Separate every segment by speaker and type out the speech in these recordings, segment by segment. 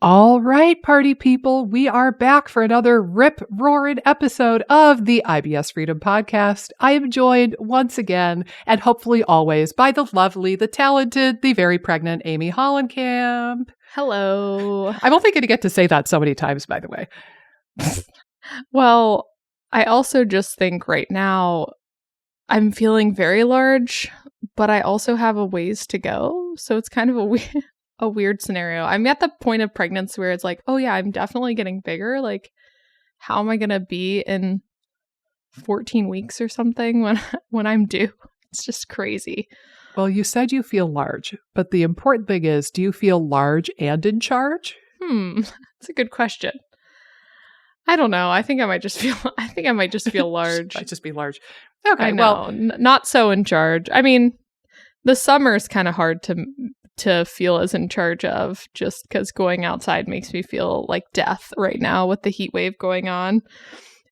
Speaker 1: All right, party people, we are back for another rip-roaring episode of the IBS Freedom Podcast. I am joined once again, and hopefully always, by the lovely, the talented, the very pregnant Amy Hollenkamp.
Speaker 2: Hello.
Speaker 1: I'm only going to get to say that so many times, by the way.
Speaker 2: Well, I also just think right now I'm feeling very large, but I also have a ways to go. So it's kind of a weird scenario. I'm at the point of pregnancy where it's like, oh yeah, I'm definitely getting bigger. Like, how am I going to be in 14 weeks or something when I'm due? It's just crazy.
Speaker 1: Well, you said you feel large, but the important thing is, do you feel large and in charge?
Speaker 2: That's a good question. I don't know. I think I might just feel large.
Speaker 1: Might just be large. Okay,
Speaker 2: I know. Not so in charge. I mean, the summer is kind of hard to feel as in charge of, just because going outside makes me feel like death right now with the heat wave going on.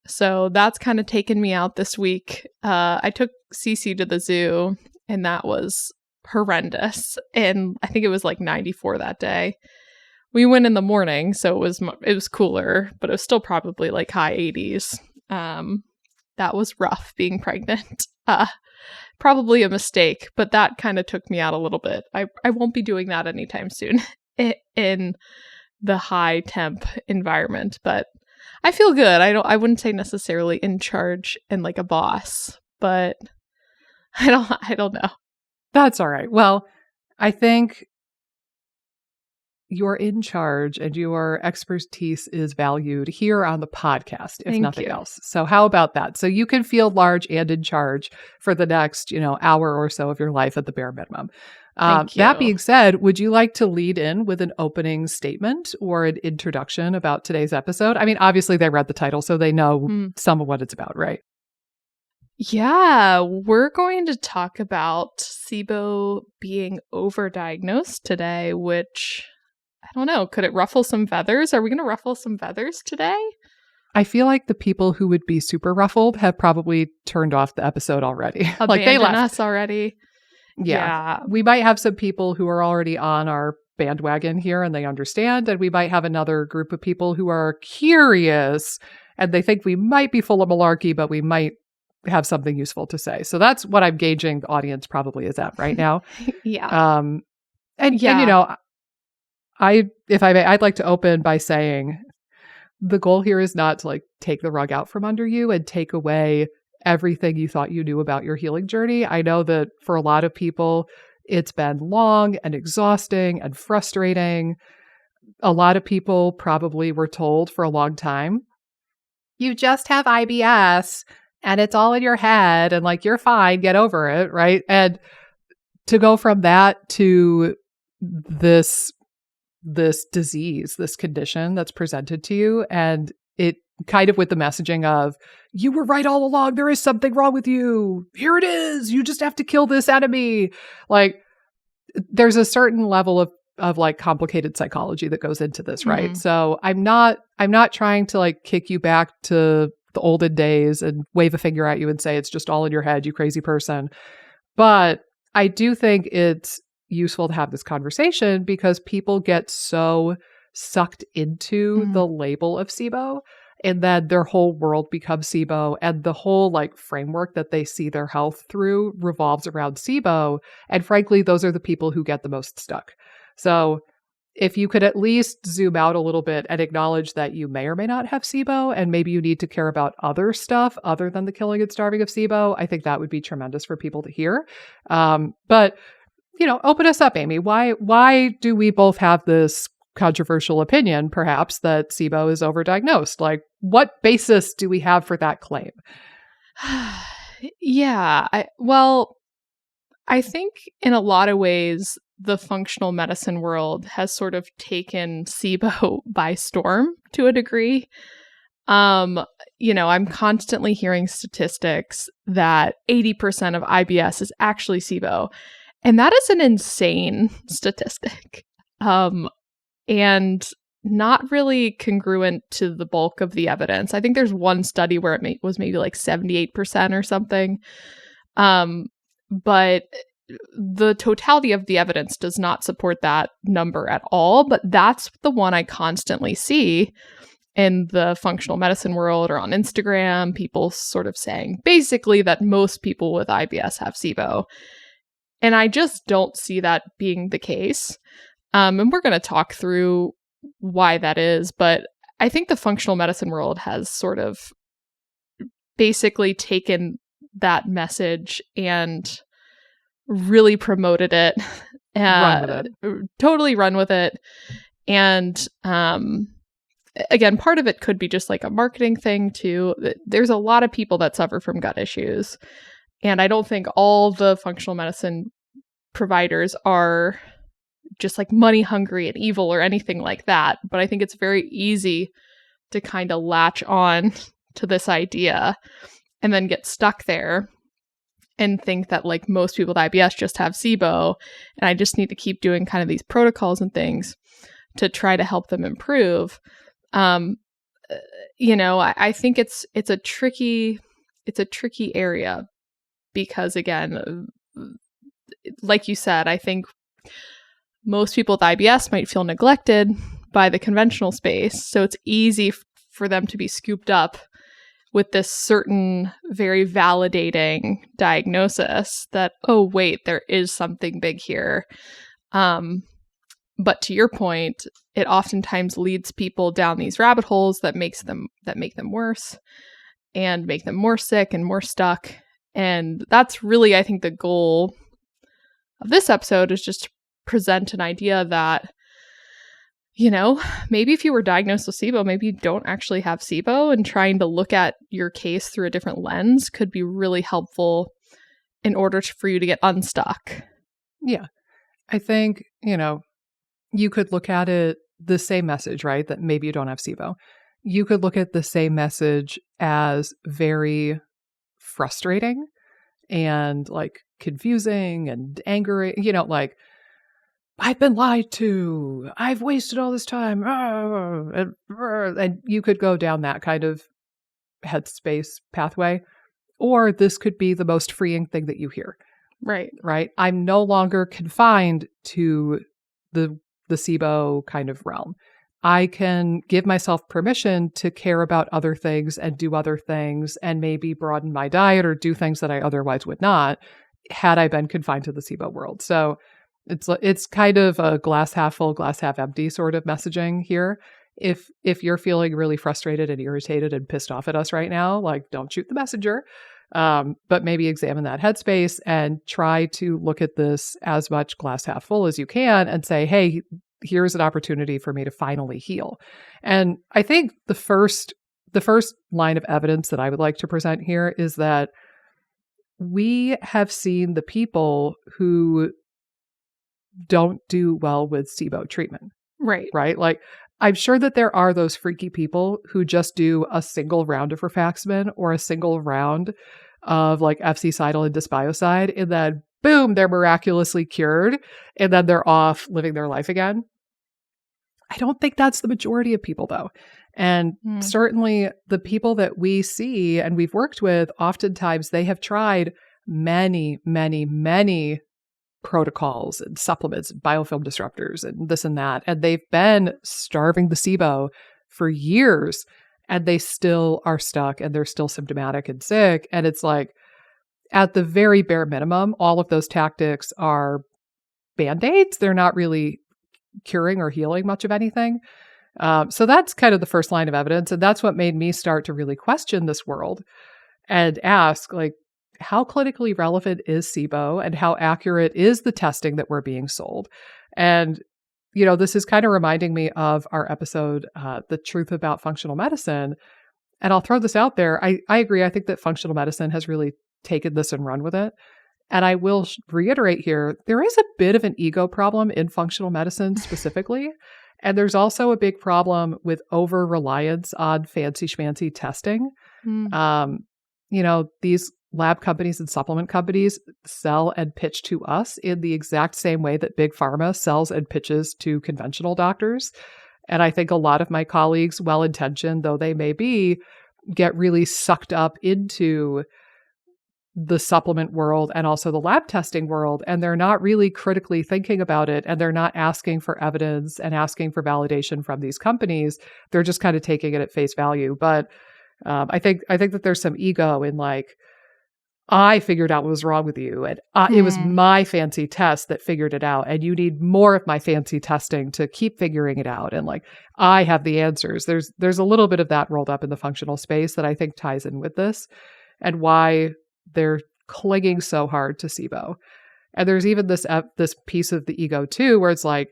Speaker 2: So that's kind of taken me out this week. I took Cece to the zoo, and that was horrendous. And I think it was like 94 that day. We went in the morning, so it was cooler, but it was still probably like high 80s. That was rough being pregnant. Probably a mistake, but that kind of took me out a little bit. I won't be doing that anytime soon in the high temp environment, but I feel good. I wouldn't say necessarily in charge and like a boss, but I don't know.
Speaker 1: That's all right. Well, I think you're in charge and your expertise is valued here on the podcast, if nothing else. So how about that? So you can feel large and in charge for the next, hour or so of your life at the bare minimum. That being said, would you like to lead in with an opening statement or an introduction about today's episode? I mean, obviously they read the title, so they know some of what it's about, right?
Speaker 2: Yeah, we're going to talk about SIBO being overdiagnosed today, which, I don't know, could it ruffle some feathers? Are we going to ruffle some feathers today?
Speaker 1: I feel like the people who would be super ruffled have probably turned off the episode already. Like they left
Speaker 2: us already. Yeah.
Speaker 1: We might have some people who are already on our bandwagon here and they understand. And we might have another group of people who are curious and they think we might be full of malarkey, but we might have something useful to say. So that's what I'm gauging the audience probably is at right now.
Speaker 2: Yeah.
Speaker 1: If I may, I'd like to open by saying the goal here is not to like take the rug out from under you and take away everything you thought you knew about your healing journey. I know that for a lot of people, it's been long and exhausting and frustrating. A lot of people probably were told for a long time, you just have IBS and it's all in your head and like, you're fine, get over it, right? And to go from that to this disease, this condition that's presented to you, and it kind of with the messaging of, you were right all along, there is something wrong with you, here it is, you just have to kill this enemy. Like, there's a certain level of like complicated psychology that goes into this, right? So I'm not trying to like kick you back to the olden days and wave a finger at you and say it's just all in your head, you crazy person. But I do think it's useful to have this conversation because people get so sucked into the label of SIBO and then their whole world becomes SIBO and the whole like framework that they see their health through revolves around SIBO. And frankly, those are the people who get the most stuck. So if you could at least zoom out a little bit and acknowledge that you may or may not have SIBO and maybe you need to care about other stuff other than the killing and starving of SIBO, I think that would be tremendous for people to hear. But open us up, Amy. Why do we both have this controversial opinion, perhaps, that SIBO is overdiagnosed? Like, what basis do we have for that claim?
Speaker 2: Yeah. I think in a lot of ways, the functional medicine world has sort of taken SIBO by storm to a degree. I'm constantly hearing statistics that 80% of IBS is actually SIBO. And that is an insane statistic. And not really congruent to the bulk of the evidence. I think there's one study where it was maybe like 78% or something. But the totality of the evidence does not support that number at all, but that's the one I constantly see in the functional medicine world or on Instagram, people sort of saying basically that most people with IBS have SIBO. And I just don't see that being the case. And we're going to talk through why that is, but I think the functional medicine world has sort of basically taken that message and really promoted it.
Speaker 1: Run with it.
Speaker 2: Totally run with it. And again, part of it could be just like a marketing thing too. There's a lot of people that suffer from gut issues. And I don't think all the functional medicine providers are just like money hungry and evil or anything like that. But I think it's very easy to kind of latch on to this idea and then get stuck there and think that like most people with IBS just have SIBO and I just need to keep doing kind of these protocols and things to try to help them improve. You know, I think it's a tricky area because again, like you said, I think most people with IBS might feel neglected by the conventional space. So it's easy for them to be scooped up with this certain very validating diagnosis that, oh, wait, there is something big here. But to your point, it oftentimes leads people down these rabbit holes that make them worse and make them more sick and more stuck. And that's really, I think, the goal of this episode is just to present an idea that, you know, maybe if you were diagnosed with SIBO, maybe you don't actually have SIBO, and trying to look at your case through a different lens could be really helpful in order for you to get unstuck.
Speaker 1: Yeah. I think, you know, you could look at it the same message, right? That maybe you don't have SIBO. You could look at the same message as very frustrating and like confusing and angry, you know, like, I've been lied to, I've wasted all this time. And you could go down that kind of headspace pathway, or this could be the most freeing thing that you hear.
Speaker 2: Right.
Speaker 1: Right. I'm no longer confined to the SIBO kind of realm. I can give myself permission to care about other things and do other things and maybe broaden my diet or do things that I otherwise would not had I been confined to the SIBO world. So it's kind of a glass half full, glass half empty sort of messaging here. If you're feeling really frustrated and irritated and pissed off at us right now, like, don't shoot the messenger, but maybe examine that headspace and try to look at this as much glass half full as you can and say, hey, here's an opportunity for me to finally heal. And I think the first line of evidence that I would like to present here is that we have seen the people who don't do well with SIBO treatment.
Speaker 2: Right.
Speaker 1: Right? Like, I'm sure that there are those freaky people who just do a single round of rifaximin or a single round of like FC-Cidal and dysbiocide, and then boom, they're miraculously cured, and then they're off living their life again. I don't think that's the majority of people, though. And certainly the people that we see and we've worked with, oftentimes they have tried many, many, many protocols and supplements, biofilm disruptors and this and that. And they've been starving the SIBO for years, and they still are stuck and they're still symptomatic and sick. And it's like, at the very bare minimum, all of those tactics are Band-Aids. They're not really curing or healing much of anything. So that's kind of the first line of evidence. And that's what made me start to really question this world and ask, like, how clinically relevant is SIBO and how accurate is the testing that we're being sold? And, you know, this is kind of reminding me of our episode, The Truth About Functional Medicine. And I'll throw this out there. I agree. I think that functional medicine has really taken this and run with it. And I will reiterate here, there is a bit of an ego problem in functional medicine specifically. And there's also a big problem with over-reliance on fancy schmancy testing. You know, these lab companies and supplement companies sell and pitch to us in the exact same way that big pharma sells and pitches to conventional doctors. And I think a lot of my colleagues, well-intentioned though they may be, get really sucked up into the supplement world and also the lab testing world, and they're not really critically thinking about it, and they're not asking for evidence and asking for validation from these companies. They're just kind of taking it at face value. But I think that there's some ego in like, I figured out what was wrong with you, and it was my fancy test that figured it out, and you need more of my fancy testing to keep figuring it out. And like, I have the answers. There's a little bit of that rolled up in the functional space that I think ties in with this, and why they're clinging so hard to SIBO. And there's even this piece of the ego too, where it's like,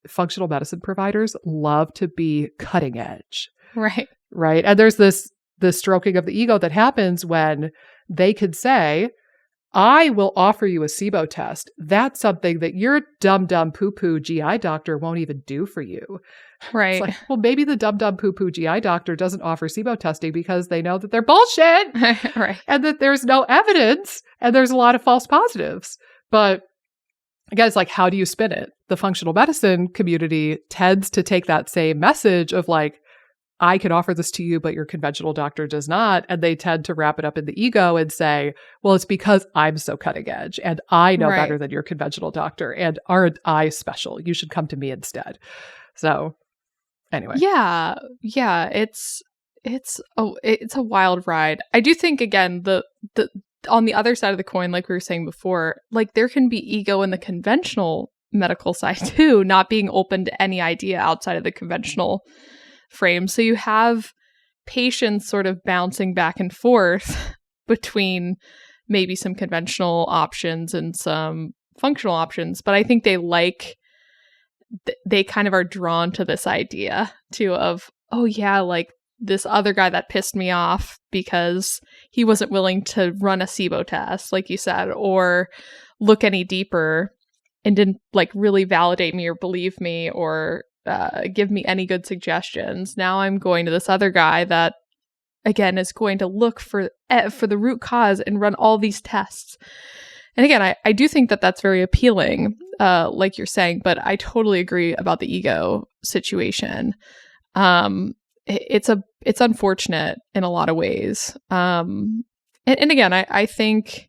Speaker 1: functional medicine providers love to be cutting edge,
Speaker 2: Right.
Speaker 1: right? And there's this stroking of the ego that happens when they could say, I will offer you a SIBO test. That's something that your dumb poo-poo GI doctor won't even do for you.
Speaker 2: Right.
Speaker 1: It's like, well, maybe the dumb poo-poo GI doctor doesn't offer SIBO testing because they know that they're bullshit
Speaker 2: Right.
Speaker 1: and that there's no evidence and there's a lot of false positives. But again, it's like, how do you spin it? The functional medicine community tends to take that same message of like, I can offer this to you, but your conventional doctor does not. And they tend to wrap it up in the ego and say, well, it's because I'm so cutting edge and I know better than your conventional doctor. And aren't I special? You should come to me instead. So anyway.
Speaker 2: Yeah. It's a wild ride. I do think, again, the on the other side of the coin, like we were saying before, like there can be ego in the conventional medical side too, not being open to any idea outside of the conventional frame. So you have patients sort of bouncing back and forth between maybe some conventional options and some functional options. But I think they kind of are drawn to this idea too of, oh yeah, like this other guy that pissed me off because he wasn't willing to run a SIBO test, like you said, or look any deeper and didn't like really validate me or believe me or give me any good suggestions. Now I'm going to this other guy that, again, is going to look for the root cause and run all these tests. And again, I do think that that's very appealing, like you're saying, but I totally agree about the ego situation. It's unfortunate in a lot of ways. And again, I think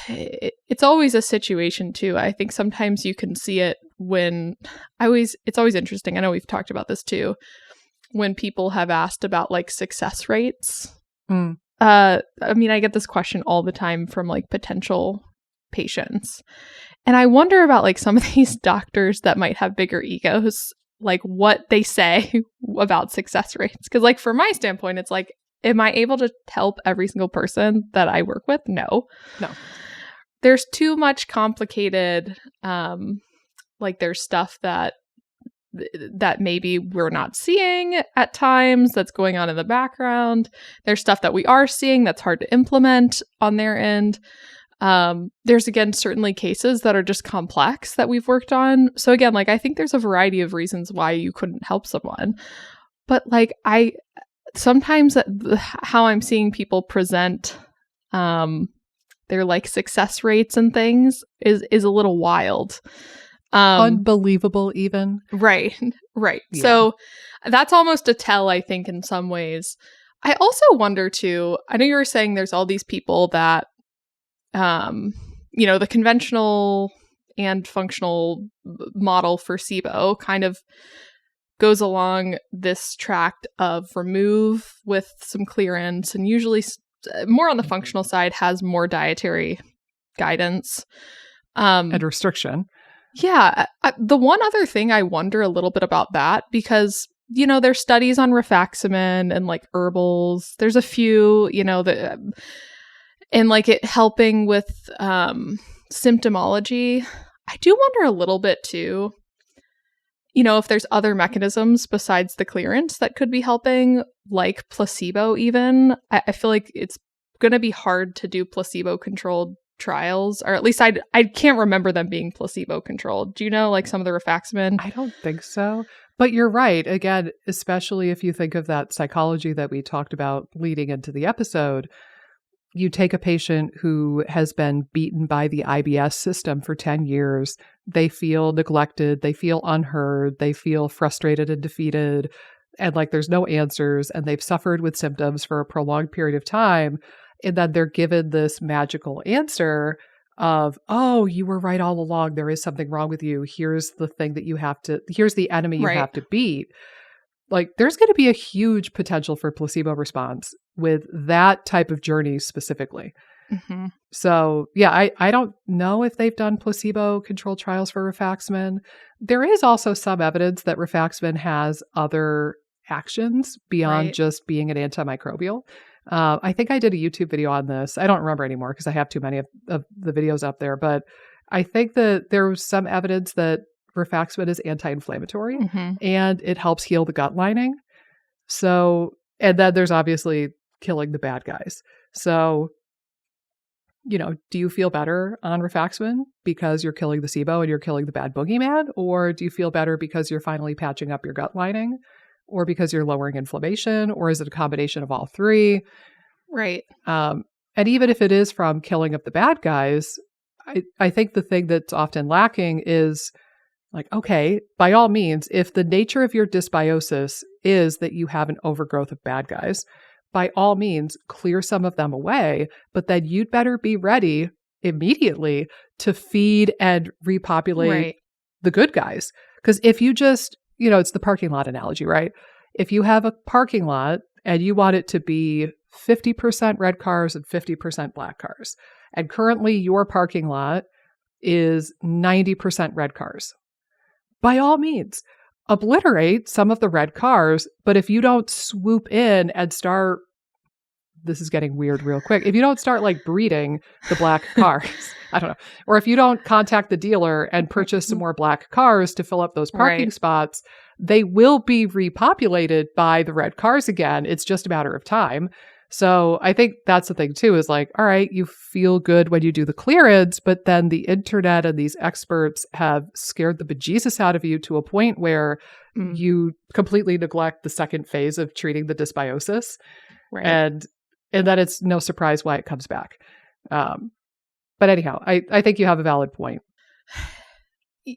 Speaker 2: it's always a situation too. I think sometimes you can see it when it's always interesting. I know we've talked about this too, when people have asked about like success rates. I mean, I get this question all the time from like potential patients. And I wonder about like some of these doctors that might have bigger egos, like what they say about success rates. Because like from my standpoint, it's like, am I able to help every single person that I work with? No. There's too much complicated, like there's stuff that maybe we're not seeing at times that's going on in the background. There's stuff that we are seeing that's hard to implement on their end. There's, again, certainly cases that are just complex that we've worked on. So again, like I think there's a variety of reasons why you couldn't help someone. But like sometimes how I'm seeing people present their like success rates and things is a little wild.
Speaker 1: Unbelievable even.
Speaker 2: Right. Yeah. So that's almost a tell, I think, in some ways. I also wonder too, I know you were saying there's all these people that, the conventional and functional model for SIBO kind of goes along this tract of remove with some clearance, and usually more on the functional side has more dietary guidance.
Speaker 1: And restriction.
Speaker 2: Yeah. The one other thing I wonder a little bit about that, because, there's studies on rifaximin and like herbals. There's a few, and like it helping with symptomology. I do wonder a little bit too, if there's other mechanisms besides the clearance that could be helping, like placebo even. I feel like it's going to be hard to do placebo-controlled trials, or at least I can't remember them being placebo-controlled. Do you know, like some of the rifaximin?
Speaker 1: I don't think so. But you're right. Again, especially if you think of that psychology that we talked about leading into the episode, you take a patient who has been beaten by the IBS system for 10 years. They feel neglected. They feel unheard. They feel frustrated and defeated. And like there's no answers. And they've suffered with symptoms for a prolonged period of time. And then they're given this magical answer of, oh, you were right all along. There is something wrong with you. Here's the thing that here's the enemy you have to beat. Like, there's going to be a huge potential for placebo response with that type of journey specifically.
Speaker 2: Mm-hmm.
Speaker 1: So, yeah, I don't know if they've done placebo-controlled trials for rifaximin. There is also some evidence that rifaximin has other actions beyond just being an antimicrobial. I think I did a YouTube video on this. I don't remember anymore because I have too many of the videos up there. But I think that there was some evidence that rifaximin is anti-inflammatory and it helps heal the gut lining. So, and then there's obviously killing the bad guys. So, do you feel better on rifaximin because you're killing the SIBO and you're killing the bad boogeyman? Or do you feel better because you're finally patching up your gut lining? Or because you're lowering inflammation? Or is it a combination of all three?
Speaker 2: Right.
Speaker 1: And even if it is from killing of the bad guys, I think the thing that's often lacking is like, okay, by all means, if the nature of your dysbiosis is that you have an overgrowth of bad guys, by all means, clear some of them away, but then you'd better be ready immediately to feed and repopulate the good guys. Because if you just, it's the parking lot analogy, right? If you have a parking lot and you want it to be 50% red cars and 50% black cars, and currently your parking lot is 90% red cars, by all means, obliterate some of the red cars. But if you don't swoop in and start, this is getting weird real quick, if you don't start like breeding the black cars, I don't know, or if you don't contact the dealer and purchase some more black cars to fill up those parking spots, they will be repopulated by the red cars again. It's just a matter of time. So I think that's the thing too, is like, all right, you feel good when you do the clearance, but then the internet and these experts have scared the bejesus out of you to a point where you completely neglect the second phase of treating the dysbiosis. Right. And then it's no surprise why it comes back. But anyhow, I think you have a valid point.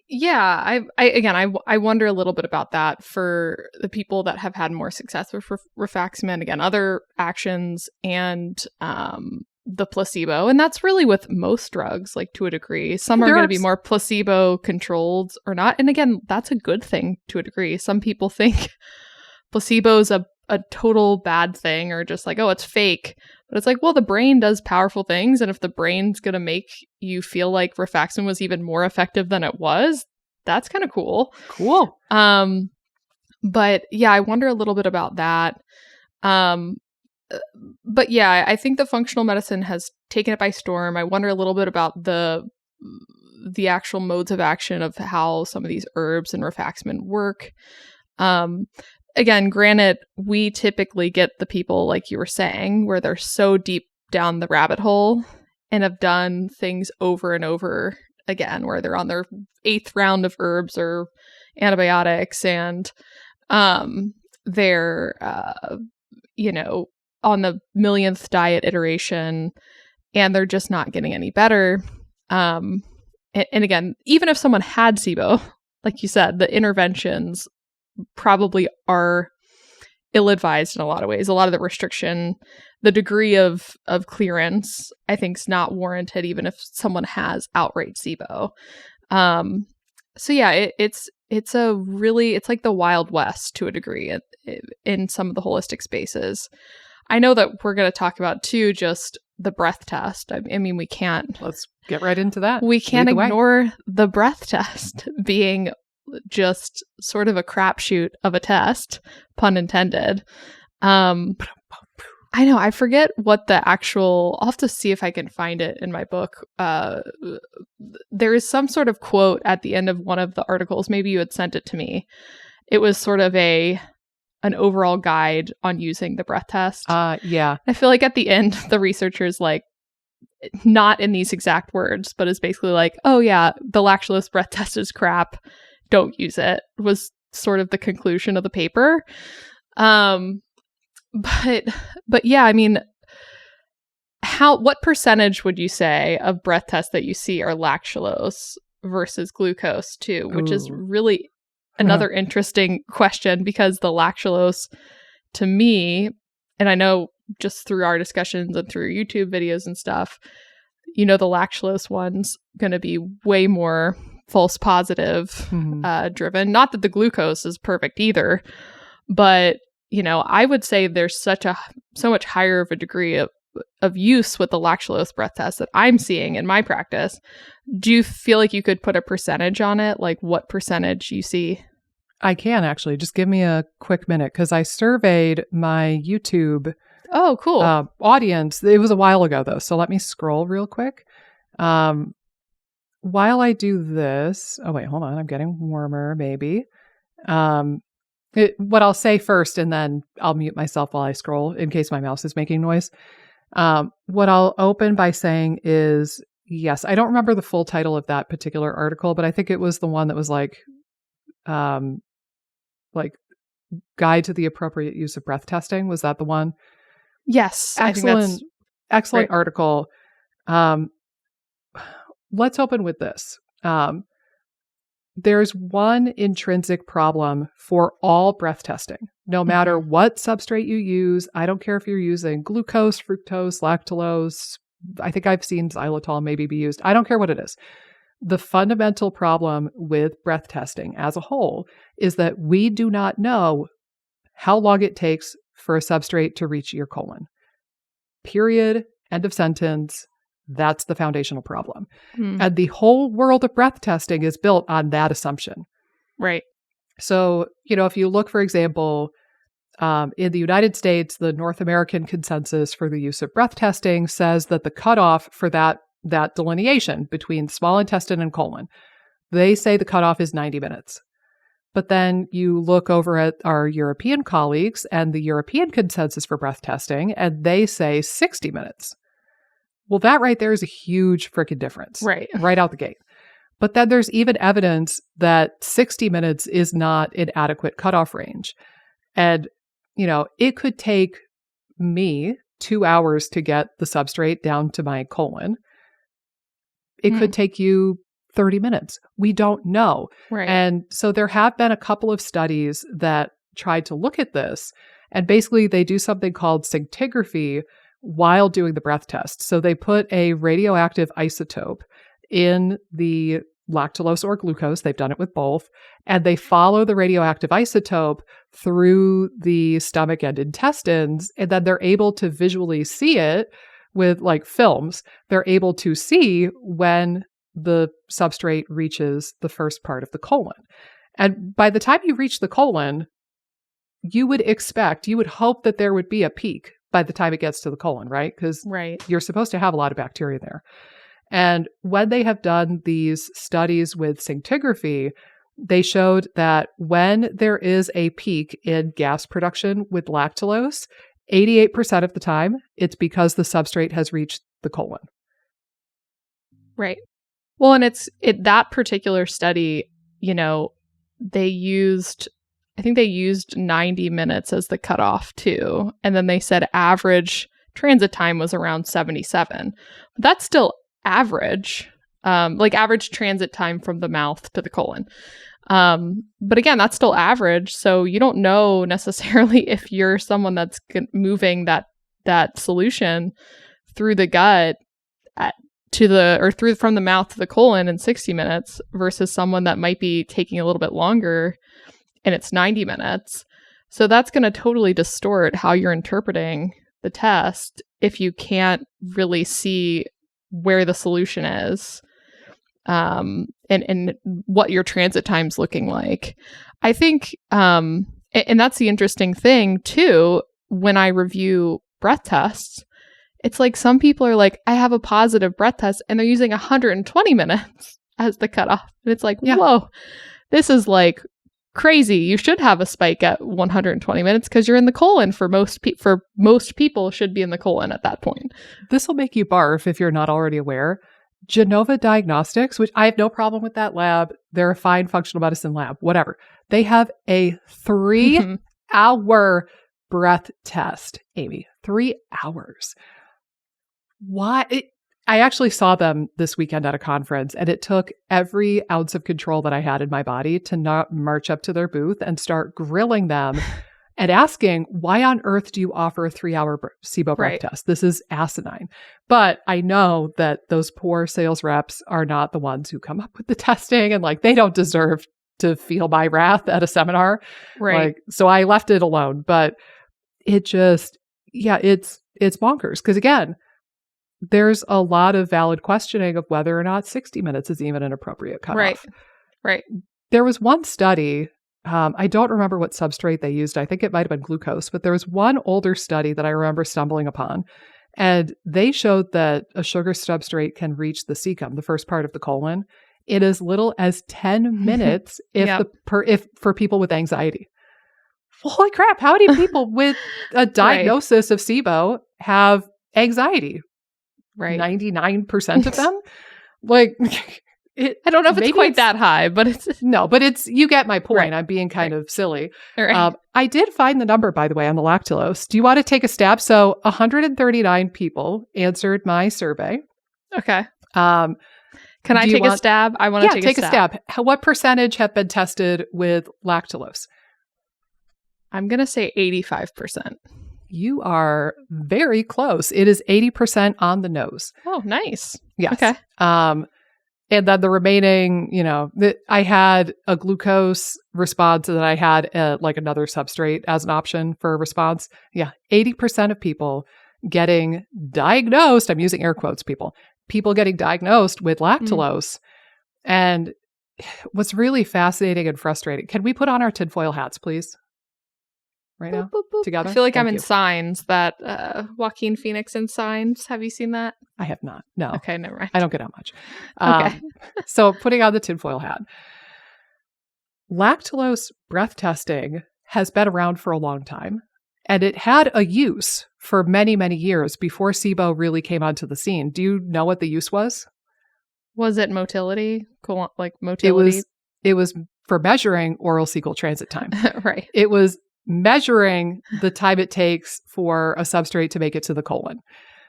Speaker 2: Yeah, I wonder a little bit about that for the people that have had more success with rifaximin. Again, other actions and the placebo, and that's really with most drugs, like to a degree. Some are going to be more placebo controlled or not, and again, that's a good thing to a degree. Some people think placebo is a total bad thing, or just like, oh, it's fake. But it's like, well, the brain does powerful things, and if the brain's going to make you feel like rifaximin was even more effective than it was, that's kind of cool.
Speaker 1: Cool.
Speaker 2: But yeah, I wonder a little bit about that. But yeah, I think the functional medicine has taken it by storm. I wonder a little bit about the actual modes of action of how some of these herbs and rifaximin work. Again, granted, we typically get the people, like you were saying, where they're so deep down the rabbit hole and have done things over and over again, where they're on their 8th round of herbs or antibiotics, and they're, on the millionth diet iteration, and they're just not getting any better. And again, even if someone had SIBO, like you said, the interventions probably are ill-advised in a lot of ways. A lot of the restriction, the degree of clearance, I think is not warranted, even if someone has outright SIBO. So yeah, it's like the Wild West to a degree in some of the holistic spaces. I know that we're going to talk about too, just the breath test. I mean, we can't.
Speaker 1: Let's get right into that.
Speaker 2: We can't ignore the breath test being just sort of a crapshoot of a test, pun intended. I know, I forget what the actual, I'll have to see if I can find it in my book. There is some sort of quote at the end of one of the articles. Maybe you had sent it to me. It was sort of an overall guide on using the breath test.
Speaker 1: Yeah.
Speaker 2: I feel like at the end, the researchers, like, not in these exact words, but is basically like, oh yeah, the lactulose breath test is crap. Don't use it, was sort of the conclusion of the paper. But yeah, I mean, what percentage would you say of breath tests that you see are lactulose versus glucose too, which is really another interesting question, because the lactulose, to me, and I know just through our discussions and through YouTube videos and stuff, you know, the lactulose one's going to be way more false positive driven. Not that the glucose is perfect either, but, you know, I would say there's so much higher of a degree of use with the lactulose breath test that I'm seeing in my practice. Do you feel like you could put a percentage on it? Like what percentage you see?
Speaker 1: I can actually. Just give me a quick minute because I surveyed my YouTube
Speaker 2: Oh, cool.
Speaker 1: audience. It was a while ago though, so let me scroll real quick. While I do this, oh wait, hold on. I'm getting warmer, maybe. What I'll say first, and then I'll mute myself while I scroll in case my mouse is making noise. What I'll open by saying is, yes, I don't remember the full title of that particular article, but I think it was the one that was like Guide to the Appropriate Use of Breath Testing. Was that the one?
Speaker 2: Yes.
Speaker 1: Excellent
Speaker 2: great.
Speaker 1: article. Let's open with this. There's one intrinsic problem for all breath testing, no matter what substrate you use. I don't care if you're using glucose, fructose, lactulose. I think I've seen xylitol maybe be used. I don't care what it is. The fundamental problem with breath testing as a whole is that we do not know how long it takes for a substrate to reach your colon. Period. End of sentence. That's the foundational problem. And the whole world of breath testing is built on that assumption.
Speaker 2: Right.
Speaker 1: So, you know, if you look, for example, in the United States, the North American consensus for the use of breath testing says that the cutoff for that delineation between small intestine and colon, they say the cutoff is 90 minutes. But then you look over at our European colleagues and the European consensus for breath testing, and they say 60 minutes. Well, that right there is a huge freaking difference. Right out the gate. But then there's even evidence that 60 minutes is not an adequate cutoff range. And, you know, it could take me 2 hours to get the substrate down to my colon. It could take you 30 minutes. We don't know.
Speaker 2: Right.
Speaker 1: And so there have been a couple of studies that tried to look at this. And basically they do something called scintigraphy while doing the breath test. So they put a radioactive isotope in the lactulose or glucose. They've done it with both. And they follow the radioactive isotope through the stomach and intestines. And then they're able to visually see it with like films. They're able to see when the substrate reaches the first part of the colon. And by the time you reach the colon, you would hope that there would be a peak by the time it gets to the colon, right? Because you're supposed to have a lot of bacteria there. And when they have done these studies with scintigraphy, they showed that when there is a peak in gas production with lactulose, 88% of the time, it's because the substrate has reached the colon.
Speaker 2: Right. Well, and that particular study, you know, I think they used 90 minutes as the cutoff too. And then they said average transit time was around 77. But that's still average, like average transit time from the mouth to the colon. But again, that's still average. So you don't know necessarily if you're someone that's moving that solution through the gut from the mouth to the colon in 60 minutes versus someone that might be taking a little bit longer and it's 90 minutes. So that's going to totally distort how you're interpreting the test if you can't really see where the solution is. And what your transit time's looking like. I think, and that's the interesting thing too, when I review breath tests, it's like some people are like, I have a positive breath test and they're using 120 minutes as the cutoff. And it's like, whoa, this is like crazy. You should have a spike at 120 minutes because you're in the colon for most people should be in the colon at that point.
Speaker 1: This will make you barf if you're not already aware. Genova Diagnostics, which I have no problem with that lab. They're a fine functional medicine lab, whatever. They have a 3-hour breath test, Amy. 3 hours. Why? I actually saw them this weekend at a conference, and it took every ounce of control that I had in my body to not march up to their booth and start grilling them and asking, why on earth do you offer a 3-hour SIBO breath test? This is asinine. But I know that those poor sales reps are not the ones who come up with the testing, and like, they don't deserve to feel my wrath at a seminar.
Speaker 2: Right.
Speaker 1: Like, so I left it alone. But it just, it's bonkers. Because again, there's a lot of valid questioning of whether or not 60 minutes is even an appropriate cutoff.
Speaker 2: Right.
Speaker 1: There was one study, I don't remember what substrate they used. I think it might have been glucose, but there was one older study that I remember stumbling upon. And they showed that a sugar substrate can reach the cecum, the first part of the colon, in as little as 10 minutes if for people with anxiety. Holy crap, how many people with a diagnosis of SIBO have anxiety?
Speaker 2: Right.
Speaker 1: 99% of them? Like,
Speaker 2: I don't know if it's quite that high, but it's...
Speaker 1: No, but it's, you get my point. Right. I'm being kind of silly.
Speaker 2: Right.
Speaker 1: I did find the number, by the way, on the lactulose. Do you want to take a stab? So 139 people answered my survey.
Speaker 2: Okay. Can I take a stab? I want to take a stab.
Speaker 1: What percentage have been tested with lactulose?
Speaker 2: I'm going to say 85%.
Speaker 1: You are very close. It is 80% on the nose.
Speaker 2: Oh, nice.
Speaker 1: Yes.
Speaker 2: Okay.
Speaker 1: And then the remaining, I had a glucose response, and then I had like another substrate as an option for a response. Yeah. 80% of people getting diagnosed, I'm using air quotes, people getting diagnosed with lactulose. And what's really fascinating and frustrating, can we put on our tinfoil hats, please? Right now, together.
Speaker 2: I feel like I'm in Signs, that Joaquin Phoenix in Signs. Have you seen that?
Speaker 1: I have not. No.
Speaker 2: Okay, never mind.
Speaker 1: I don't get out much.
Speaker 2: Okay.
Speaker 1: So putting on the tinfoil hat. Lactulose breath testing has been around for a long time, and it had a use for many, many years before SIBO really came onto the scene. Do you know what the use was?
Speaker 2: Was it motility? Like motility?
Speaker 1: It was for measuring oral cecal transit time.
Speaker 2: Right.
Speaker 1: It was measuring the time it takes for a substrate to make it to the colon.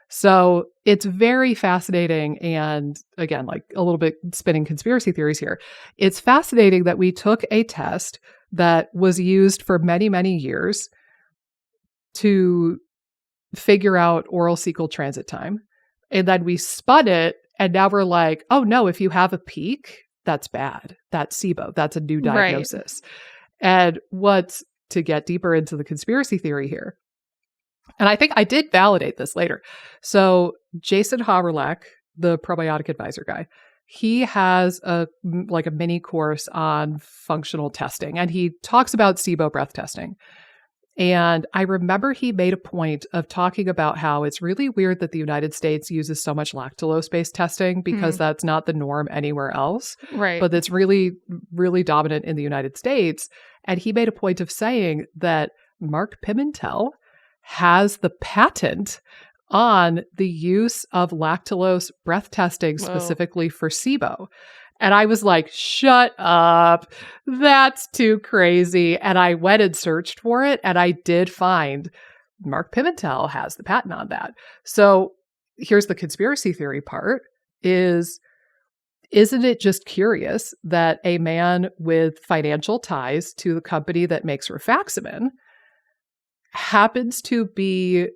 Speaker 1: So it's very fascinating. And again, like a little bit spinning conspiracy theories here. It's fascinating that we took a test that was used for many, many years to figure out oral cecal transit time. And then we spun it, and now we're like, oh no, if you have a peak, that's bad. That's SIBO. That's a new diagnosis. Right. And to get deeper into the conspiracy theory here. And I think I did validate this later. So Jason Hawryluk, the probiotic advisor guy, he has a mini course on functional testing, and he talks about SIBO breath testing. And I remember he made a point of talking about how it's really weird that the United States uses so much lactulose-based testing, because that's not the norm anywhere else.
Speaker 2: Right.
Speaker 1: But it's really, really dominant in the United States. And he made a point of saying that Mark Pimentel has the patent on the use of lactulose breath testing specifically for SIBO. And I was like, shut up. That's too crazy. And I went and searched for it, and I did find Mark Pimentel has the patent on that. So here's the conspiracy theory part isn't it just curious that a man with financial ties to the company that makes rifaximin happens to be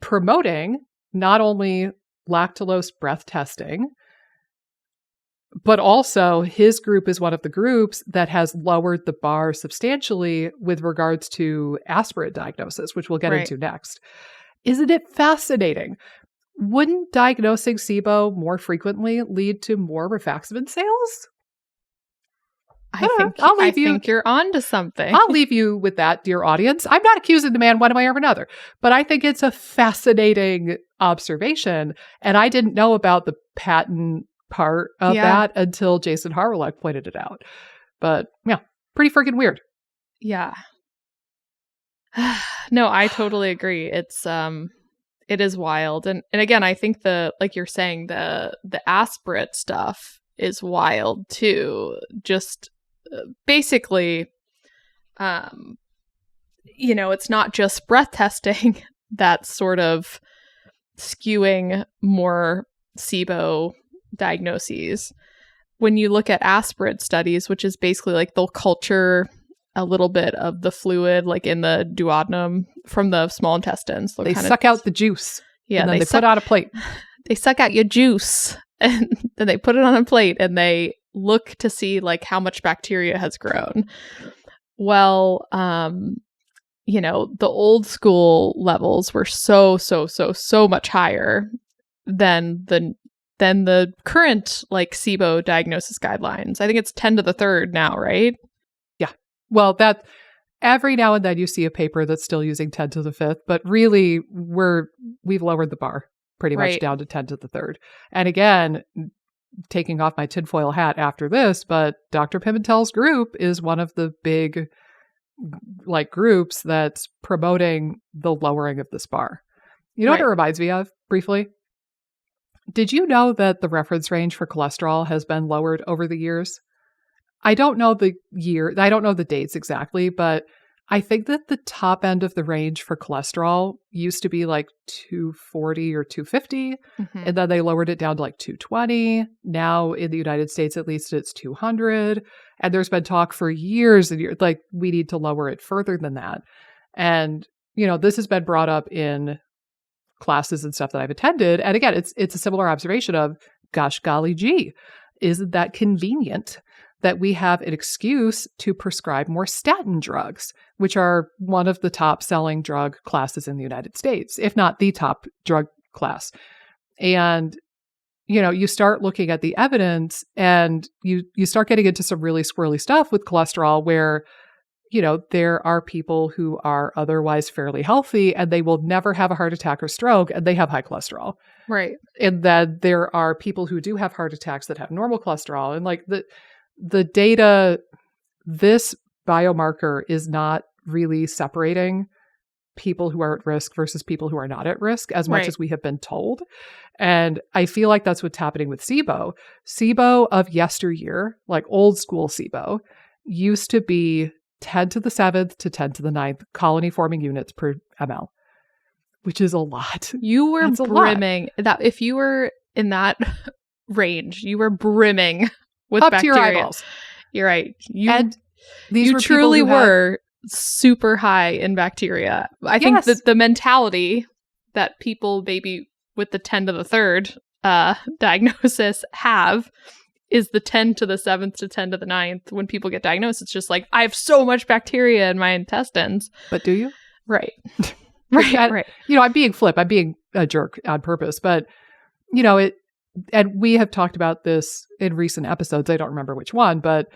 Speaker 1: promoting not only lactulose breath testing, but also his group is one of the groups that has lowered the bar substantially with regards to aspirate diagnosis, which we'll get into next. Isn't it fascinating? Wouldn't diagnosing SIBO more frequently lead to more rifaximin sales?
Speaker 2: I think you're onto something.
Speaker 1: I'll leave you with that, dear audience. I'm not accusing the man one way or another, but I think it's a fascinating observation. And I didn't know about the patent part of that until Jason Hawryluk pointed it out. But yeah, pretty freaking weird.
Speaker 2: Yeah. No, I totally agree. It is wild. And again, I think like you're saying, the aspirate stuff is wild too. Just basically, it's not just breath testing that's sort of skewing more SIBO diagnoses. When you look at aspirate studies, which is basically like they'll culture a little bit of the fluid like in the duodenum from the small intestines.
Speaker 1: They suck out the juice.
Speaker 2: Yeah,
Speaker 1: and then they put on a plate.
Speaker 2: They suck out your juice and then they put it on a plate and they look to see like how much bacteria has grown. Well, the old school levels were so much higher than the current like SIBO diagnosis guidelines. I think it's 10 to the third now, right?
Speaker 1: Yeah. Well, that every now and then you see a paper that's still using 10 to the fifth, but really we've lowered the bar pretty much down to 10 to the third. And again, taking off my tinfoil hat after this, but Dr. Pimentel's group is one of the big like groups that's promoting the lowering of this bar. You know what it reminds me of briefly? Did you know that the reference range for cholesterol has been lowered over the years? I don't know the year, I don't know the dates exactly, but I think that the top end of the range for cholesterol used to be like 240 or 250, and then they lowered it down to like 220. Now in the United States, at least it's 200. And there's been talk for years and years, like we need to lower it further than that. And, this has been brought up in classes and stuff that I've attended. And again, it's a similar observation of, gosh, golly gee, isn't that convenient that we have an excuse to prescribe more statin drugs, which are one of the top selling drug classes in the United States, if not the top drug class. And, you start looking at the evidence and you start getting into some really squirrely stuff with cholesterol where, there are people who are otherwise fairly healthy and they will never have a heart attack or stroke and they have high cholesterol.
Speaker 2: Right.
Speaker 1: And then there are people who do have heart attacks that have normal cholesterol. And like the data, this biomarker is not really separating people who are at risk versus people who are not at risk as much as we have been told. And I feel like that's what's happening with SIBO. SIBO of yesteryear, like old school SIBO, used to be 10 to the 7th to 10 to the 9th colony forming units per ml, which is a lot.
Speaker 2: You were brimming. That if you were in that range, you were brimming with
Speaker 1: up
Speaker 2: bacteria.
Speaker 1: To your eyeballs.
Speaker 2: You're right.
Speaker 1: These
Speaker 2: were truly were super high in bacteria. I think that the mentality that people maybe with the 10 to the third diagnosis have is the 10 to the 7th to 10 to the 9th. When people get diagnosed, it's just like, I have so much bacteria in my intestines.
Speaker 1: But do you?
Speaker 2: Right.
Speaker 1: Right. I'm being flip. I'm being a jerk on purpose. But, and we have talked about this in recent episodes. I don't remember which one, but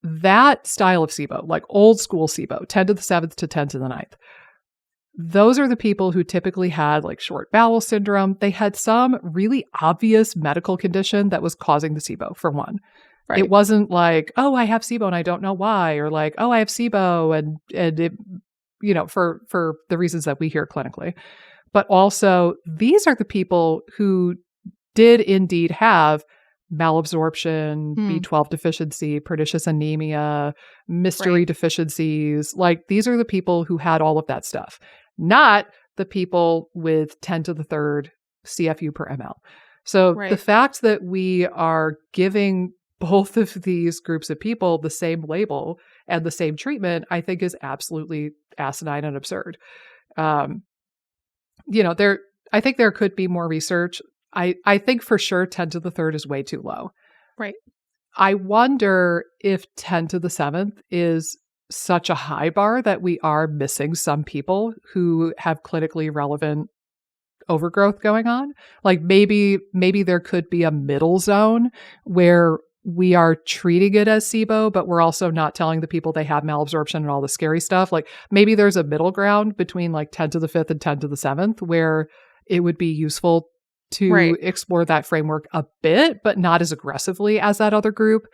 Speaker 1: that style of SIBO, like old school SIBO, 10 to the 7th to 10 to the 9th, those are the people who typically had like short bowel syndrome. They had some really obvious medical condition that was causing the SIBO, for one. Right. It wasn't like, oh, I have SIBO and I don't know why, or like, oh, I have SIBO and it, for the reasons that we hear clinically. But also, these are the people who did indeed have malabsorption, B12 deficiency, pernicious anemia, mystery deficiencies. Like these are the people who had all of that stuff, not the people with 10 to the third CFU per ml. So the fact that we are giving both of these groups of people the same label and the same treatment, I think is absolutely asinine and absurd. I think there could be more research. I think for sure 10 to the third is way too low.
Speaker 2: Right.
Speaker 1: I wonder if 10 to the 7th is such a high bar that we are missing some people who have clinically relevant overgrowth going on. Like maybe there could be a middle zone where we are treating it as SIBO, but we're also not telling the people they have malabsorption and all the scary stuff. Like maybe there's a middle ground between like 10 to the 5th and 10 to the 7th where it would be useful to explore that framework a bit, but not as aggressively as that other group.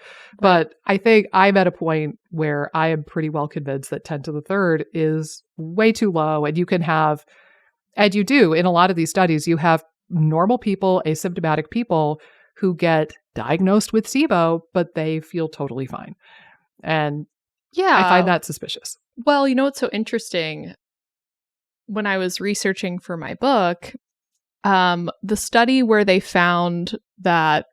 Speaker 1: But I think I'm at a point where I am pretty well convinced that 10 to the third is way too low. And you can have, and you do in a lot of these studies, you have normal people, asymptomatic people who get diagnosed with SIBO, but they feel totally fine. And I find that suspicious.
Speaker 2: Well, what's so interesting? When I was researching for my book, the study where they found that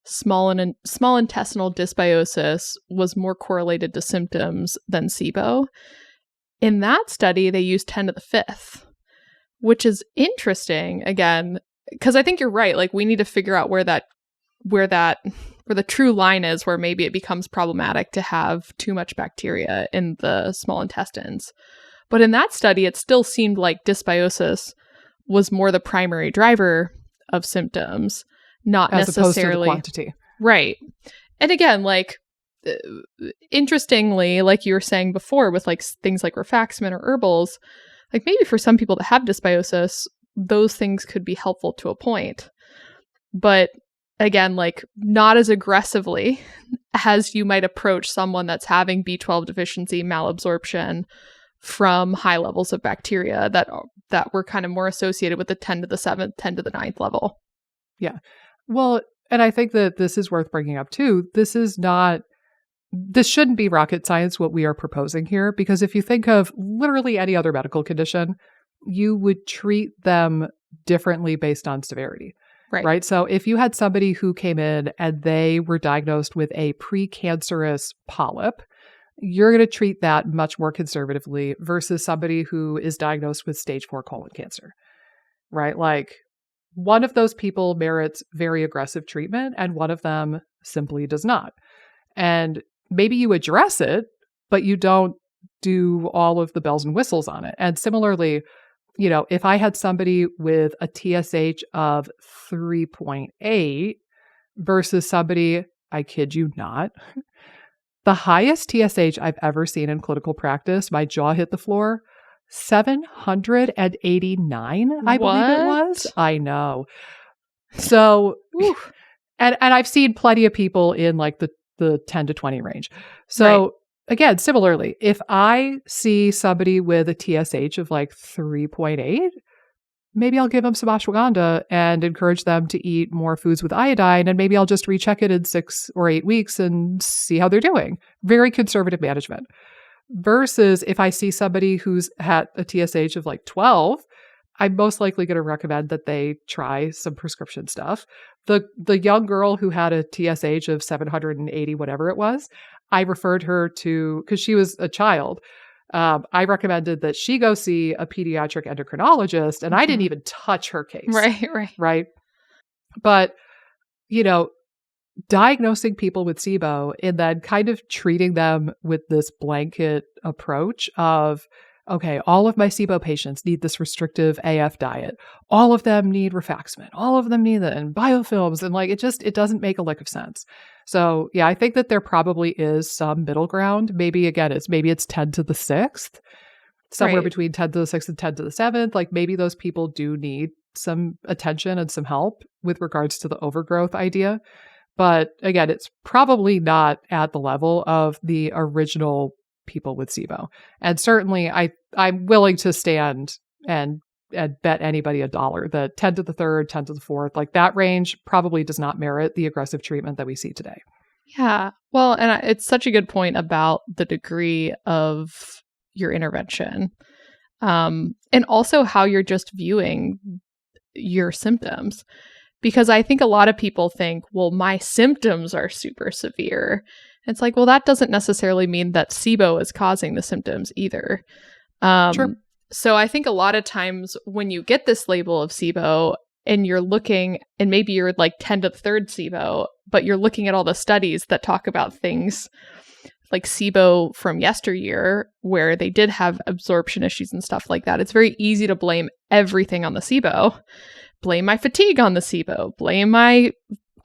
Speaker 2: small intestinal dysbiosis was more correlated to symptoms than SIBO. In that study, they used 10 to the fifth, which is interesting, again, because I think you're right. Like, we need to figure out where the true line is, where maybe it becomes problematic to have too much bacteria in the small intestines. But in that study, it still seemed like dysbiosis was more the primary driver of symptoms, not
Speaker 1: as
Speaker 2: necessarily
Speaker 1: opposed to the quantity.
Speaker 2: Right. And again, like, interestingly, like you were saying before, with like things like rifaximin or herbals, like maybe for some people that have dysbiosis, those things could be helpful to a point. But again, like, not as aggressively as you might approach someone that's having B12 deficiency, malabsorption from high levels of bacteria that were kind of more associated with the 10 to the 7th, 10 to the 9th level.
Speaker 1: Yeah. Well, and I think that this is worth bringing up too. This shouldn't be rocket science, what we are proposing here, because if you think of literally any other medical condition, you would treat them differently based on severity. Right. So if you had somebody who came in and they were diagnosed with a precancerous polyp, you're going to treat that much more conservatively versus somebody who is diagnosed with stage 4 colon cancer. Right? Like, one of those people merits very aggressive treatment and one of them simply does not. And maybe you address it, but you don't do all of the bells and whistles on it. And similarly, you know, if I had somebody with a TSH of 3.8 versus somebody, I kid you not, the highest TSH I've ever seen in clinical practice, my jaw hit the floor, 789, I believe it was. I know. So, and I've seen plenty of people in like the 10 to 20 range. So, right. Again, similarly, if I see somebody with a TSH of like 3.8, maybe I'll give them some ashwagandha and encourage them to eat more foods with iodine, and maybe I'll just recheck it in 6 or 8 weeks and see how they're doing. Very conservative management. Versus if I see somebody who's had a TSH of like 12, I'm most likely going to recommend that they try some prescription stuff. The young girl who had a TSH of 780, whatever it was, I referred her to, because she was a child, I recommended that she go see a pediatric endocrinologist, and I didn't even touch her case. Right. But, you know, diagnosing people with SIBO and then kind of treating them with this blanket approach of, okay, all of my SIBO patients need this restrictive AF diet. All of them need rifaximin. All of them need that, and biofilms. And like, it doesn't make a lick of sense. So yeah, I think that there probably is some middle ground. Maybe it's 10 to the 6th, somewhere between 10 to the 6th and 10 to the 7th. Like, maybe those people do need some attention and some help with regards to the overgrowth idea. But again, it's probably not at the level of the original people with SIBO. And certainly I'm willing to stand and bet anybody $1 that 10 to the 3rd, 10 to the 4th, like that range probably does not merit the aggressive treatment that we see today.
Speaker 2: Yeah. Well, and it's such a good point about the degree of your intervention. And also how you're just viewing your symptoms. Because I think a lot of people think, well, my symptoms are super severe. It's like, well, that doesn't necessarily mean that SIBO is causing the symptoms either.
Speaker 1: Sure.
Speaker 2: So I think a lot of times when you get this label of SIBO and you're looking, and maybe you're like 10 to the 3rd SIBO, but you're looking at all the studies that talk about things like SIBO from yesteryear, where they did have absorption issues and stuff like that, it's very easy to blame everything on the SIBO. Blame my fatigue on the SIBO. Blame my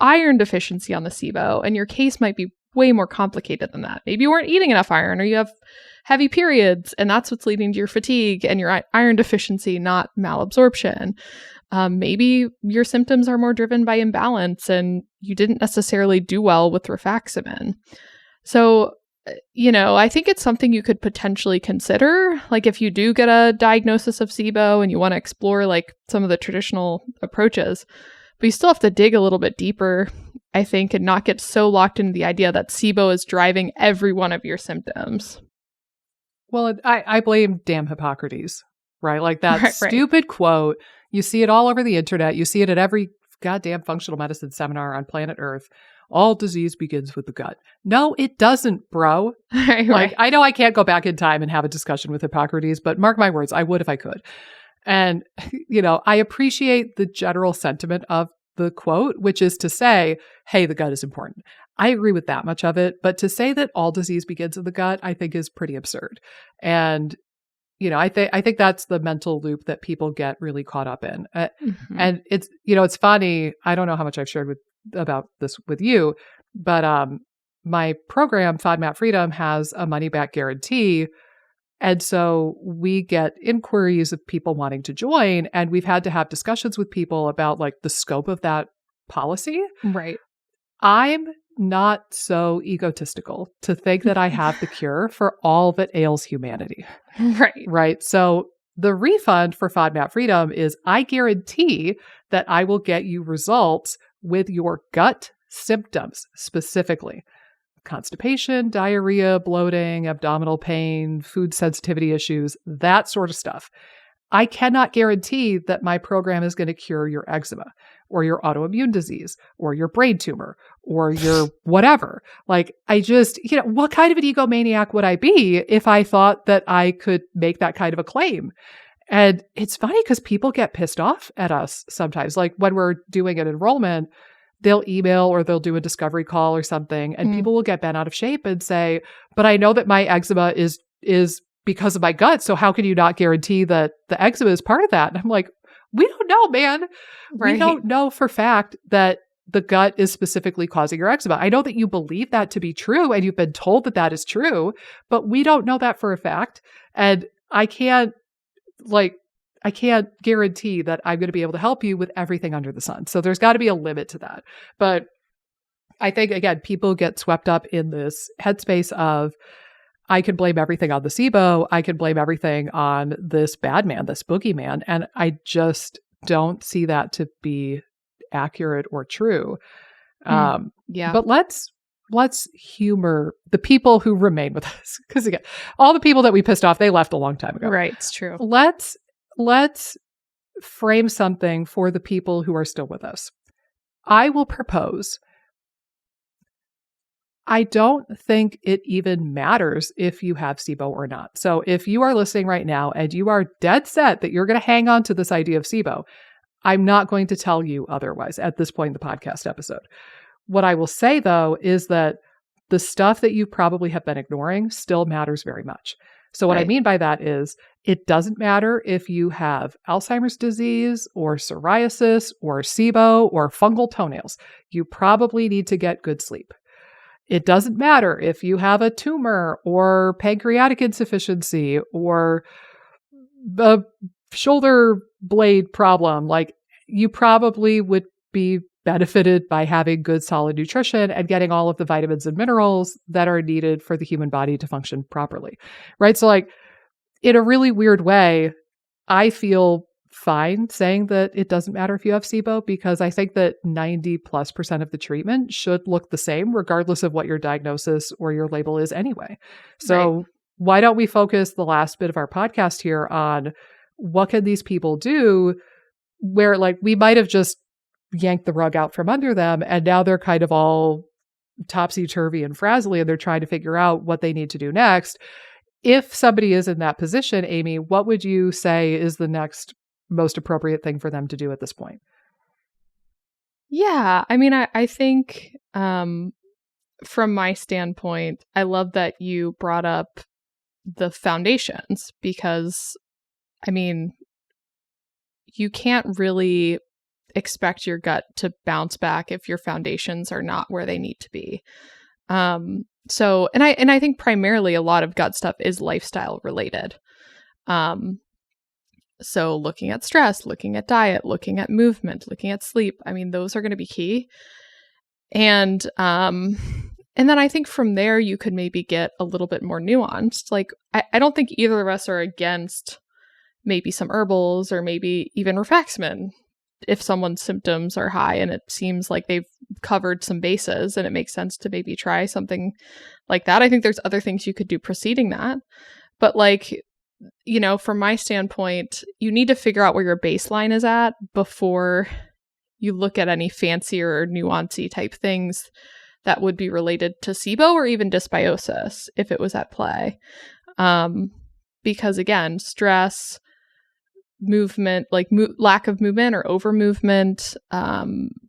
Speaker 2: iron deficiency on the SIBO. And your case might be way more complicated than that. Maybe you weren't eating enough iron, or you have heavy periods, and that's what's leading to your fatigue and your iron deficiency, not malabsorption. Maybe your symptoms are more driven by imbalance, and you didn't necessarily do well with rifaximin. So, you know, I think it's something you could potentially consider. Like, if you do get a diagnosis of SIBO and you want to explore like some of the traditional approaches, but you still have to dig a little bit deeper, I think, and not get so locked into the idea that SIBO is driving every one of your symptoms.
Speaker 1: Well, I blame damn Hippocrates, right? Like that stupid quote. You see it all over the internet. You see it at every goddamn functional medicine seminar on planet Earth. All disease begins with the gut. No, it doesn't, bro.
Speaker 2: Right.
Speaker 1: I know I can't go back in time and have a discussion with Hippocrates, but mark my words, I would if I could. And, I appreciate the general sentiment of the quote, which is to say, hey, the gut is important. I agree with that much of it. But to say that all disease begins in the gut, I think is pretty absurd. And, I think that's the mental loop that people get really caught up in. And it's funny. I don't know how much I've shared about this with you, but my program, FODMAP Freedom, has a money back guarantee. And so we get inquiries of people wanting to join, and we've had to have discussions with people about like the scope of that policy.
Speaker 2: Right.
Speaker 1: I'm not so egotistical to think that I have the cure for all that ails humanity.
Speaker 2: Right.
Speaker 1: Right. So the refund for FODMAP Freedom is I guarantee that I will get you results with your gut symptoms specifically. Constipation, diarrhea, bloating, abdominal pain, food sensitivity issues, that sort of stuff. I cannot guarantee that my program is going to cure your eczema or your autoimmune disease or your brain tumor or your whatever. Like, I just, what kind of an egomaniac would I be if I thought that I could make that kind of a claim? And it's funny because people get pissed off at us sometimes. Like when we're doing an enrollment, they'll email or they'll do a discovery call or something, and people will get bent out of shape and say, but I know that my eczema is because of my gut. So how can you not guarantee that the eczema is part of that? And I'm like, we don't know, man. Right. We don't know for fact that the gut is specifically causing your eczema. I know that you believe that to be true and you've been told that that is true, but we don't know that for a fact. And I can't guarantee that I'm going to be able to help you with everything under the sun. So there's got to be a limit to that. But I think, again, people get swept up in this headspace of, I can blame everything on the SIBO. I can blame everything on this bad man, this boogeyman. And I just don't see that to be accurate or true. But let's humor the people who remain with us. Because again, all the people that we pissed off, they left a long time ago.
Speaker 2: Right. It's true.
Speaker 1: Let's frame something for the people who are still with us. I will propose, I don't think it even matters if you have SIBO or not. So if you are listening right now and you are dead set that you're going to hang on to this idea of SIBO, I'm not going to tell you otherwise at this point in the podcast episode. What I will say, though, is that the stuff that you probably have been ignoring still matters very much. So what I mean by that is it doesn't matter if you have Alzheimer's disease or psoriasis or SIBO or fungal toenails. You probably need to get good sleep. It doesn't matter if you have a tumor or pancreatic insufficiency or a shoulder blade problem. Like, you probably would be benefited by having good solid nutrition and getting all of the vitamins and minerals that are needed for the human body to function properly. Right? So like, in a really weird way, I feel fine saying that it doesn't matter if you have SIBO, because I think that 90+% of the treatment should look the same regardless of what your diagnosis or your label is anyway. So why don't we focus the last bit of our podcast here on what can these people do where, like, we might have just yanked the rug out from under them and now they're kind of all topsy-turvy and frazzly and they're trying to figure out what they need to do next. If somebody is in that position, Amy, what would you say is the next most appropriate thing for them to do at this point?
Speaker 2: Yeah, I mean, I think from my standpoint, I love that you brought up the foundations, because, I mean, you can't really expect your gut to bounce back if your foundations are not where they need to be. So, and I think primarily a lot of gut stuff is lifestyle related. So looking at stress, looking at diet, looking at movement, looking at sleep, I mean, those are going to be key. And then I think from there you could maybe get a little bit more nuanced. Like, I don't think either of us are against maybe some herbals or maybe even rifaximin if someone's symptoms are high and it seems like they've covered some bases and it makes sense to maybe try something like that. I think there's other things you could do preceding that. But like, from my standpoint, you need to figure out where your baseline is at before you look at any fancier or nuancy type things that would be related to SIBO or even dysbiosis if it was at play. Because again, stress, movement, like lack of movement or over movement,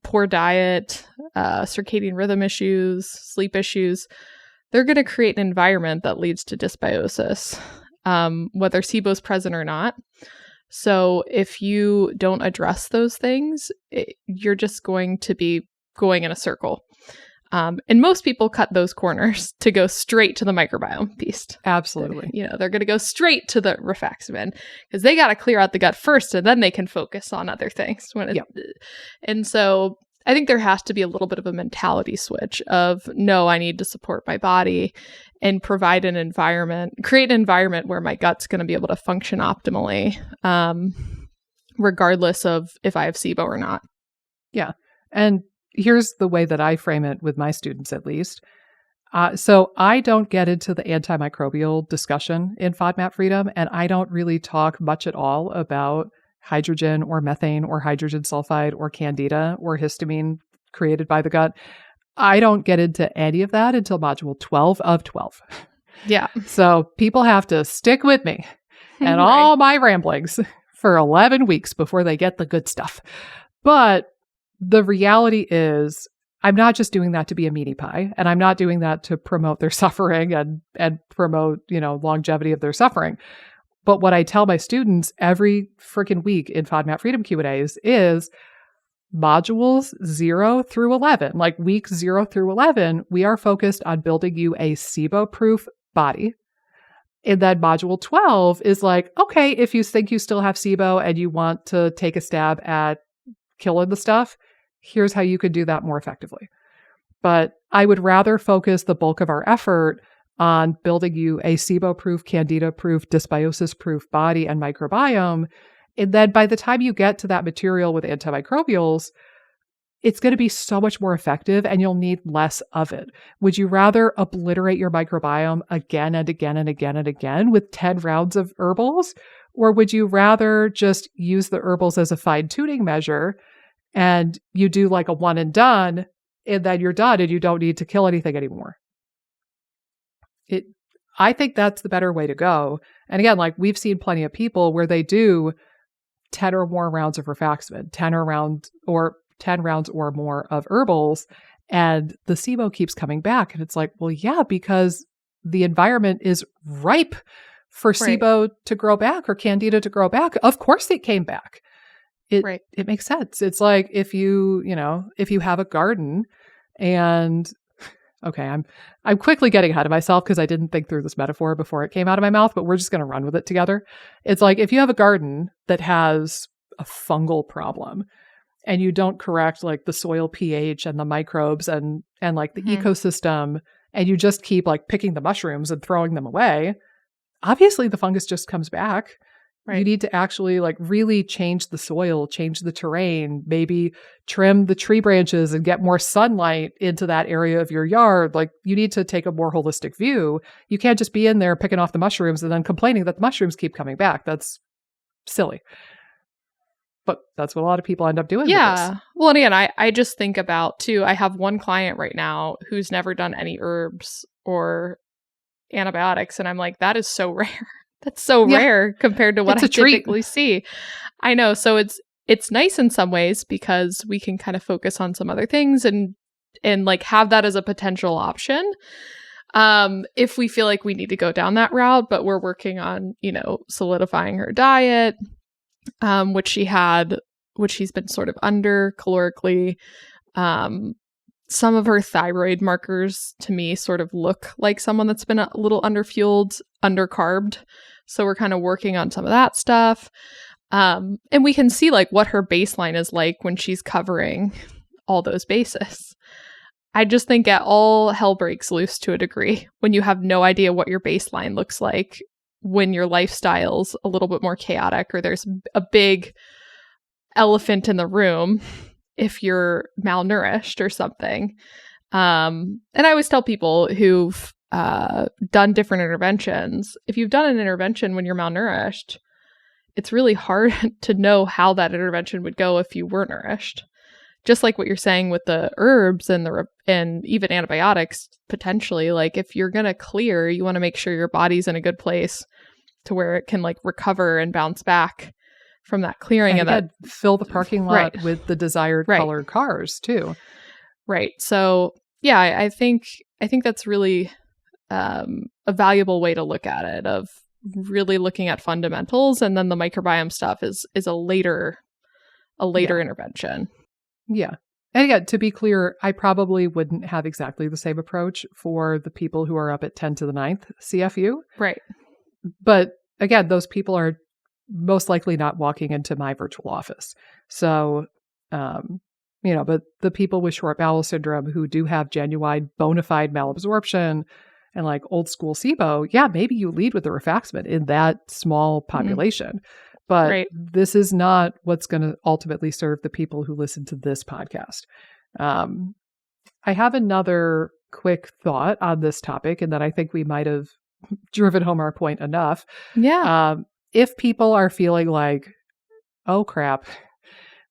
Speaker 2: poor diet, circadian rhythm issues, sleep issues, they're going to create an environment that leads to dysbiosis, whether SIBO is present or not. So if you don't address those things, you're just going to be going in a circle. And most people cut those corners to go straight to the microbiome piece.
Speaker 1: Absolutely.
Speaker 2: They're going to go straight to the rifaximin because they got to clear out the gut first, and then they can focus on other things. And so I think there has to be a little bit of a mentality switch of, no, I need to support my body and provide an environment, create an environment where my gut's going to be able to function optimally, regardless of if I have SIBO or not.
Speaker 1: Yeah. And here's the way that I frame it with my students, at least. So I don't get into the antimicrobial discussion in FODMAP Freedom, and I don't really talk much at all about hydrogen or methane or hydrogen sulfide or candida or histamine created by the gut. I don't get into any of that until module 12 of 12.
Speaker 2: Yeah.
Speaker 1: So people have to stick with me and all my ramblings for 11 weeks before they get the good stuff. But the reality is, I'm not just doing that to be a meaty pie, and I'm not doing that to promote their suffering and promote, longevity of their suffering. But what I tell my students every freaking week in FODMAP Freedom Q&As is modules 0 through 11, like weeks 0 through 11, we are focused on building you a SIBO-proof body. And then module 12 is like, okay, if you think you still have SIBO and you want to take a stab at killing the stuff, here's how you could do that more effectively. But I would rather focus the bulk of our effort on building you a SIBO-proof, candida-proof, dysbiosis-proof body and microbiome. And then by the time you get to that material with antimicrobials, it's going to be so much more effective and you'll need less of it. Would you rather obliterate your microbiome again and again and again and again with 10 rounds of herbals? Or would you rather just use the herbals as a fine-tuning measure and you do like a one and done, and then you're done and you don't need to kill anything anymore? I think that's the better way to go. And again, like we've seen plenty of people where they do 10 or more rounds of rifaximin, 10 rounds or more of herbals, and the SIBO keeps coming back. And it's like, well, yeah, because the environment is ripe for SIBO to grow back or candida to grow back. Of course it came back. It makes sense. It's like if you have a garden and okay, I'm quickly getting ahead of myself because I didn't think through this metaphor before it came out of my mouth, but we're just going to run with it together. It's like if you have a garden that has a fungal problem and you don't correct like the soil pH and the microbes and like the ecosystem, and you just keep like picking the mushrooms and throwing them away, obviously the fungus just comes back. Right. You need to actually like really change the soil, change the terrain, maybe trim the tree branches and get more sunlight into that area of your yard. Like you need to take a more holistic view. You can't just be in there picking off the mushrooms and then complaining that the mushrooms keep coming back. That's silly. But that's what a lot of people end up doing.
Speaker 2: Yeah.
Speaker 1: With this.
Speaker 2: Well, and again, I just think about too, I have one client right now who's never done any herbs or antibiotics. And I'm like, that is so rare. That's so rare compared to what I typically see. I know. So it's nice in some ways because we can kind of focus on some other things and like have that as a potential option. If we feel like we need to go down that route, but we're working on, solidifying her diet, which she's been sort of under calorically. Some of her thyroid markers to me sort of look like someone that's been a little underfueled, undercarbed. So we're kind of working on some of that stuff. And we can see like what her baseline is like when she's covering all those bases. I just think all hell breaks loose to a degree when you have no idea what your baseline looks like, when your lifestyle's a little bit more chaotic or there's a big elephant in the room if you're malnourished or something. And I always tell people who've done different interventions, if you've done an intervention when you're malnourished, it's really hard to know how that intervention would go if you were nourished. just like what you're saying with the herbs and and even antibiotics, potentially, like if you're going to clear, you want to make sure your body's in a good place to where it can like recover and bounce back from that clearing.
Speaker 1: And again, fill the parking lot with the desired colored cars too.
Speaker 2: Right. So yeah, I think that's really a valuable way to look at it, of really looking at fundamentals, and then the microbiome stuff is a later intervention.
Speaker 1: Yeah. And again, to be clear, I probably wouldn't have exactly the same approach for the people who are up at 10 to the 9th CFU.
Speaker 2: Right.
Speaker 1: But again, those people are most likely not walking into my virtual office. So, but the people with short bowel syndrome who do have genuine bona fide malabsorption and like old school SIBO, yeah, maybe you lead with the rifaximin in that small population. But this is not what's going to ultimately serve the people who listen to this podcast. I have another quick thought on this topic, and that I think we might have driven home our point enough.
Speaker 2: Yeah.
Speaker 1: If people are feeling like, oh crap,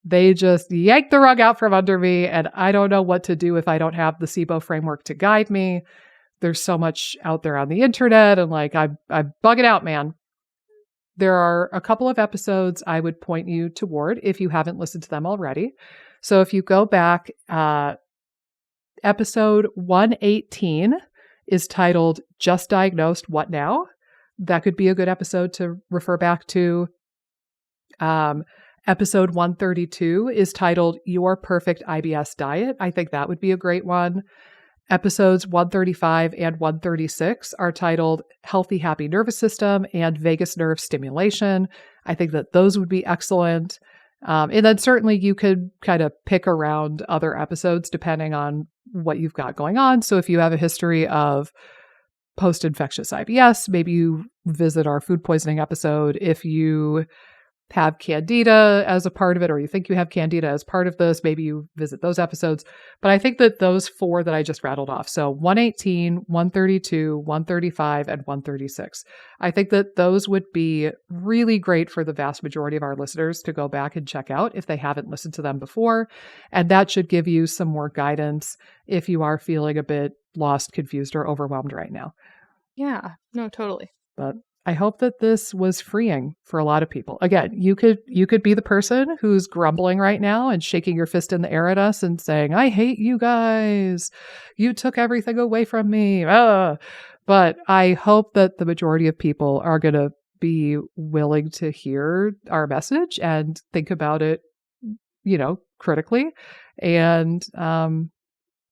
Speaker 1: they just yanked the rug out from under me and I don't know what to do if I don't have the SIBO framework to guide me. There's so much out there on the internet and like, I'm bugging out, man. There are a couple of episodes I would point you toward if you haven't listened to them already. So if you go back, episode 118 is titled Just Diagnosed, What Now? That could be a good episode to refer back to. Episode 132 is titled Your Perfect IBS Diet. I think that would be a great one. Episodes 135 and 136 are titled Healthy, Happy Nervous System and Vagus Nerve Stimulation. I think that those would be excellent. And then certainly you could kind of pick around other episodes depending on what you've got going on. So if you have a history of post-infectious IBS, maybe you visit our food poisoning episode. If you have candida as a part of it, or you think you have candida as part of this, maybe you visit those episodes. But I think that those four that I just rattled off, so 118, 132, 135, and 136, I think that those would be really great for the vast majority of our listeners to go back and check out if they haven't listened to them before. And that should give you some more guidance if you are feeling a bit lost, confused, or overwhelmed right now.
Speaker 2: Yeah, no, totally.
Speaker 1: But I hope that this was freeing for a lot of people. Again, you could be the person who's grumbling right now and shaking your fist in the air at us and saying, I hate you guys. You took everything away from me. But I hope that the majority of people are going to be willing to hear our message and think about it, critically, and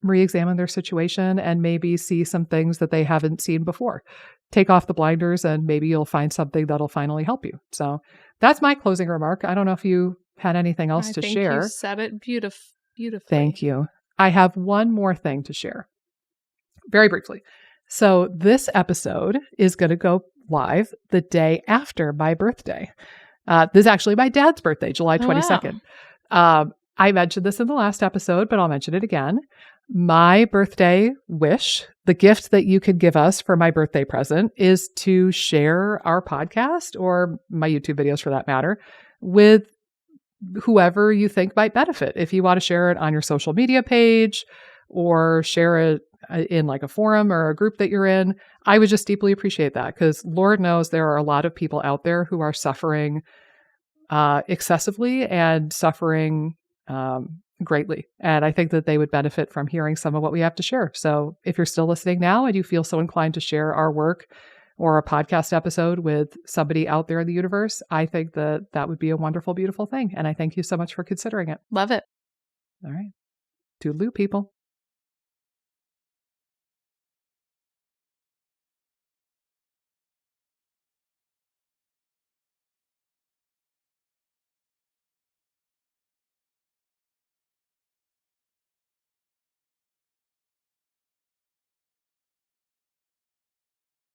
Speaker 1: re-examine their situation and maybe see some things that they haven't seen before. Take off the blinders and maybe you'll find something that'll finally help you. So that's my closing remark. I don't know if you had anything else to share.
Speaker 2: You said it beautifully.
Speaker 1: Thank you. I have one more thing to share very briefly. So this episode is going to go live the day after my birthday. This is actually my dad's birthday, July 22nd. Wow. I mentioned this in the last episode, but I'll mention it again. My birthday wish, the gift that you could give us for my birthday present, is to share our podcast, or my YouTube videos for that matter, with whoever you think might benefit. If you want to share it on your social media page or share it in like a forum or a group that you're in, I would just deeply appreciate that, because Lord knows there are a lot of people out there who are suffering excessively and suffering greatly. And I think that they would benefit from hearing some of what we have to share. So if you're still listening now and you feel so inclined to share our work or a podcast episode with somebody out there in the universe, I think that that would be a wonderful, beautiful thing. And I thank you so much for considering it.
Speaker 2: Love it.
Speaker 1: All right. Toodaloo, people.